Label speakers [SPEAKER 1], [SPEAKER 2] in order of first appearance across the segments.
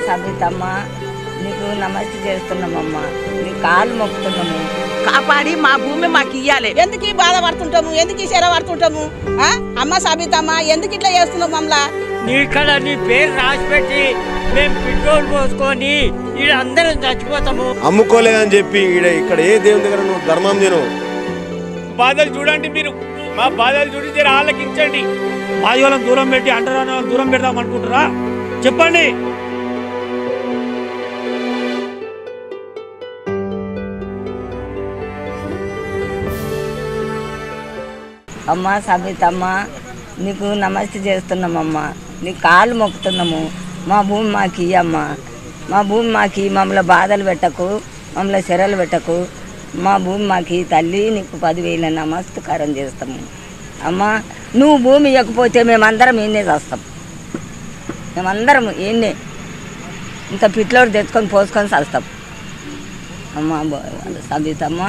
[SPEAKER 1] సబితమ్మా నీకు నమస్తే చేస్తున్నామమ్మా, నీ కాలు మొక్కుతున్నాము.
[SPEAKER 2] కాపాడి మా భూమి మాకు ఇయ్యాలి.
[SPEAKER 3] ఎందుకు బాధపడుతుంటాము, ఎందుకు ఈ చెర పడుతుంటాము? అమ్మ సబితమ్మ ఎందుకు ఇట్లా చేస్తున్నావు మమ్మల్ని?
[SPEAKER 4] ఇక్కడ నీ పేరు రాసి పెట్టి మేము పెట్రోల్ పోసుకొని ఈడ అందరం చచ్చిపోతాము.
[SPEAKER 5] అమ్ముకోలేదని చెప్పి ఇక్కడ ఏ దేవుని దగ్గర నువ్వు ధర్మం తిను.
[SPEAKER 6] బాధలు చూడండి, మీరు మా బాధలు చూసి ఆలకించండి.
[SPEAKER 4] మాది వాళ్ళని దూరం పెట్టి అంటరాని వాళ్ళని దూరం పెడదాం అనుకుంటారా? చెప్పండి.
[SPEAKER 1] అమ్మ సబితమ్మ నీకు నమస్తే చేస్తున్నామమ్మా, నీ కాలు మొక్కుతున్నాము. మా భూమి మాకు ఇయ్యమ్మా, మా భూమి మాకు మమ్మల్ని బాధలు పెట్టకు, మమ్మల్ని చెరలు పెట్టకు. మా భూమి మాకు తల్లి నీకు 10,000 నమస్కారం చేస్తాము. అమ్మ నువ్వు భూమి ఇవ్వకపోతే మేమందరం ఈయనే చేస్తాం, మేమందరం ఈయనే ఇంకా పిట్లోడు తెచ్చుకొని పోసుకొని చేస్తాం. అమ్మ సబితమ్మ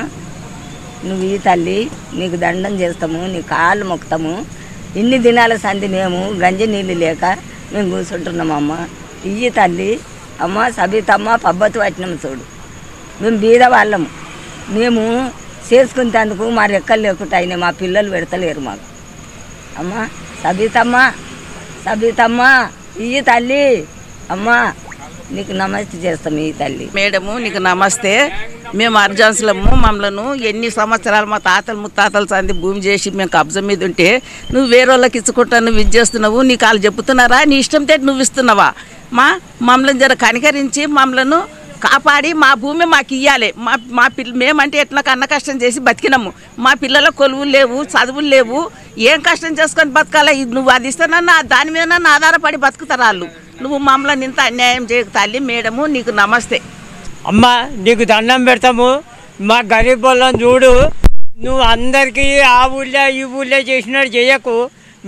[SPEAKER 1] నువ్వు ఈ తల్లి నీకు దండం చేస్తాము, నీ కాళ్ళు మొక్కుతాము. ఇన్ని దినాల సంధి మేము గంజి నీళ్ళు లేక మేము కూర్చుంటున్నామమ్మ. ఇయ్యి తల్లి. అమ్మ సబితమ్మ పబ్బతి పట్టినాము చూడు, మేము బీద వాళ్ళము, మేము చేసుకునేందుకు మా రెక్కలు లేకుండా అయినాయి, మా పిల్లలు పెడతలేరు మాకు. అమ్మ సబితమ్మ సబితమ్మ ఇయ్యి తల్లి. అమ్మ నీకు నమస్తే చేస్తాం ఈ తల్లి.
[SPEAKER 2] మేడము నీకు నమస్తే. మేము అర్జాన్సులము, మమ్మల్ని ఎన్ని సంవత్సరాలు మా తాతలు ముత్తాతలు సంది భూమి చేసి మేము కబ్జా మీద ఉంటే నువ్వు వేరే వాళ్ళకి ఇచ్చుకుంటా నువ్వు ఇది చేస్తున్నావు, నీకు వాళ్ళు చెప్తున్నారా? నీ ఇష్టంతో నువ్వు ఇస్తున్నావా? మమ్మల్ని జర కనికరించి మమ్మల్ని కాపాడి మా భూమి మాకు ఇవ్వాలి. మా మేమంటే ఎట్లా కన్న కష్టం చేసి బతికినాము, మా పిల్లల కొలువులు లేవు, చదువులు లేవు, ఏం కష్టం చేసుకొని బతకాలా? నువ్వు అది ఇస్తానన్నా దాని మీద ఆధారపడి బతుకుతారు వాళ్ళు. నువ్వు మమ్మల్ని ఇంత అన్యాయం చేయకు తల్లి. మేడము నీకు నమస్తే.
[SPEAKER 4] అమ్మ నీకు దండం పెడతాము, మా గరీబ్ వాళ్ళని చూడు. నువ్వు అందరికీ ఆ ఊళ్ళో ఈ ఊళ్ళో చేసినట్టు చేయకు.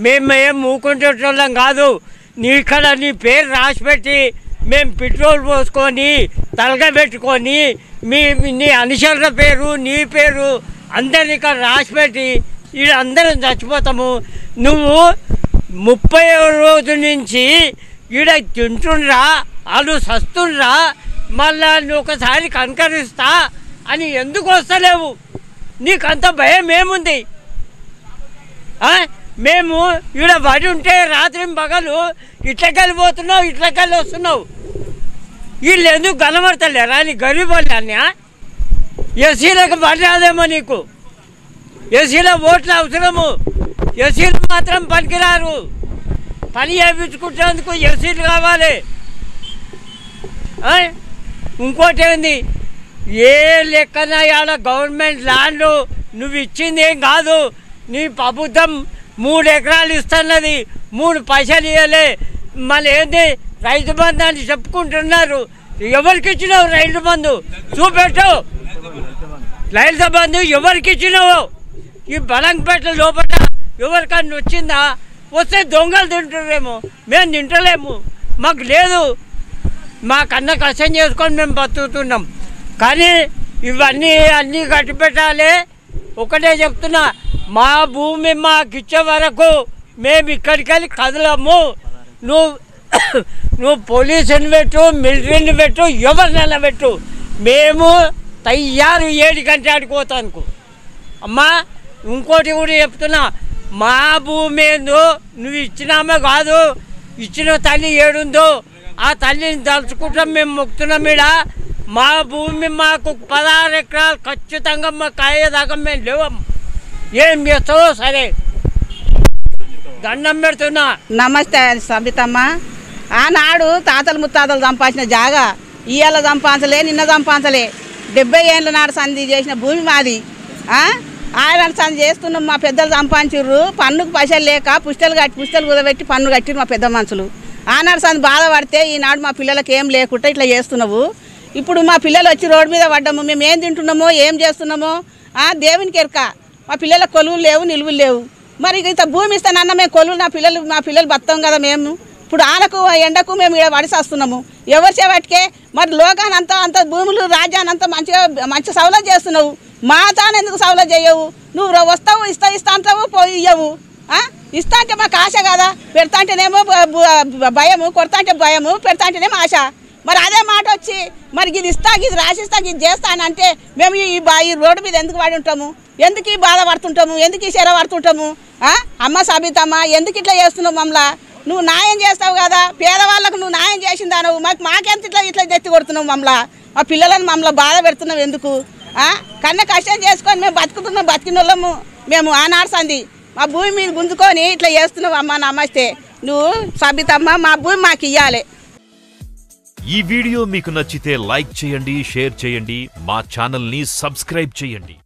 [SPEAKER 4] మేము ఏం మూకుంటోళ్ళం కాదు. ఇక్కడ నీ పేరు రాసి పెట్టి మేము పెట్రోల్ పోసుకొని తలగబెట్టుకొని నీ అనుచరుల పేరు నీ పేరు అందరిని ఇక్కడ రాసి పెట్టి ఈడ అందరం చచ్చిపోతాము. నువ్వు 30వ రోజు నుంచి ఈడ తింటుండ్రా, వాళ్ళు సస్తుండ్రా, మళ్ళా నువ్వు ఒకసారి కనకరిస్తా అని ఎందుకు వస్తలేవు? నీకంత భయం ఏముంది? మేము ఈడ పడి ఉంటే రాత్రి పగలు ఇట్లకెళ్ళి పోతున్నావు, ఇట్లకెళ్ళి వస్తున్నావు. వీళ్ళు ఎందుకు కనబడతలేరా? నీ గరీబ్ వాళ్ళని ఎస్సీలకు పని రాదేమో నీకు. ఎస్సీలో ఓట్లు అవసరము, ఎస్సీలు మాత్రం పనికిరారు. పని చేయించుకుంటేందుకు ఎస్సీలు కావాలి. ఇంకోటి ఏంది, ఏ లెక్కన ఇవాళ గవర్నమెంట్ ల్యాండ్ నువ్వు ఇచ్చింది ఏం కాదు. నీ ప్రభుత్వం 3 ఎకరాలు ఇస్తున్నది, 3 పైసలు ఇవ్వలే. మళ్ళీ ఏంది రైతు బంధు అని చెప్పుకుంటున్నారు. ఎవరికి ఇచ్చినావు రైతు బంధు? చూపెట్టు. రైతు బంధు ఎవరికి ఇచ్చినావు? ఈ బలంపేట లోపల ఎవరికన్నా వచ్చిందా? వస్తే దొంగలు తింటున్నారేమో, మేము తింటలేము, మాకు లేదు. మాకన్నా కష్టం చేసుకొని మేము బతుకుతున్నాం. కానీ ఇవన్నీ కట్టి పెట్టాలి. ఒకటే చెప్తున్నా, మా భూమి మాకు ఇచ్చే వరకు మేము ఇక్కడికి వెళ్ళి కదలము. నువ్వు పోలీసుని పెట్టు, మిలిటరీని పెట్టు, ఎవరినైనా పెట్టు, మేము తయ్యారు 7 గంటల ఆడిపోతానుకో. అమ్మా ఇంకోటి కూడా చెప్తున్నా, మా భూమి ఏందో నువ్వు ఇచ్చినామే కాదు, ఇచ్చిన తల్లి ఏడుందో ఆ తల్లిని తలుచుకుంటాం. మేము మొక్కుతున్నాం. ఈడ మా భూమి మాకు 16 ఎకరాలు ఖచ్చితంగా మాకు అయ్యేదాకా మేము లేవం. ఏం చేస్తావో సరే, దండం పెడుతున్నా.
[SPEAKER 3] నమస్తే సబితమ్మ. ఆనాడు తాతలు ముత్తాతలు సంపాదించిన జాగా ఇవాళ సంపాదించలే, నిన్న సంపాదించలే. 70 ఏళ్ళ నాడు సంధి చేసిన భూమి మాది. ఆయన సంధి చేస్తున్నాం. మా పెద్దలు సంపాదించారు. పన్నుకు పైసలు లేక పుస్తలు కుదబెట్టి పన్ను కట్టిరు మా పెద్ద మనుషులు. ఆనాడు సంధి బాధపడితే ఈనాడు మా పిల్లలకి ఏం లేకుండా ఇట్లా చేస్తున్నావు. ఇప్పుడు మా పిల్లలు వచ్చి రోడ్డు మీద పడ్డాము, మేము ఏం తింటున్నామో ఏం చేస్తున్నామో దేవునికి ఎరక. మా పిల్లల కొలువులు లేవు, నిలువులు లేవు. మరి ఇంత భూమి ఇస్తానన్న మేము కొలువులు మా పిల్లలు బతాం కదా మేము. ఇప్పుడు ఆనకు ఎండకు మేము ఇక్కడ వడిసేస్తున్నాము. ఎవరు చేపట్టుకే మరి లోకాన్ని అంత భూములు రాజ్యాన్ని అంతా మంచి సౌలభ్యం చేస్తున్నావు. మా తాను ఎందుకు సౌలభ్యం చేయవు? నువ్వు వస్తావు ఇస్తా అంటావు, పోయి ఇయ్యవు. ఇస్తా అంటే మాకు ఆశ కదా, పెడతా అంటేనేమో భయము, కొడతా అంటే భయము, పెడతా అంటేనేమో ఆశ. మరి అదే మాట వచ్చి మరి ఇది ఇస్తా, ఇది రాసిస్తా, ఇది చేస్తానంటే మేము ఈ రోడ్డు మీద ఎందుకు పడి ఉంటాము? ఎందుకు ఈ బాధ పడుతుంటాము? ఎందుకు ఈ చెర పడుతుంటాము? అమ్మ సబితమ్మ ఎందుకు ఇట్లా చేస్తున్నావు? మమ్మల్ని నువ్వు న్యాయం చేస్తావు కదా, పేదవాళ్ళకు నువ్వు న్యాయం చేసిందానవు, మాకెంత ఇట్లా ఎత్తి కొడుతున్నావు? మా పిల్లలను మమ్మల్ని బాధ పెడుతున్నావు ఎందుకు? కన్నా కష్టం చేసుకొని మేము బతుకుతున్నాం, బతికిన వాళ్ళము మేము ఆనాడు సంది. మా భూమి మీద గుంజుకొని ఇట్లా చేస్తున్నావు. అమ్మ నమస్తే, నువ్వు సబితమ్మ మా భూమి మాకు ఇయ్యాలి.
[SPEAKER 7] ఈ వీడియో మీకు నచ్చితే లైక్ చేయండి, షేర్ చేయండి, మా ఛానల్ని సబ్స్క్రైబ్ చేయండి.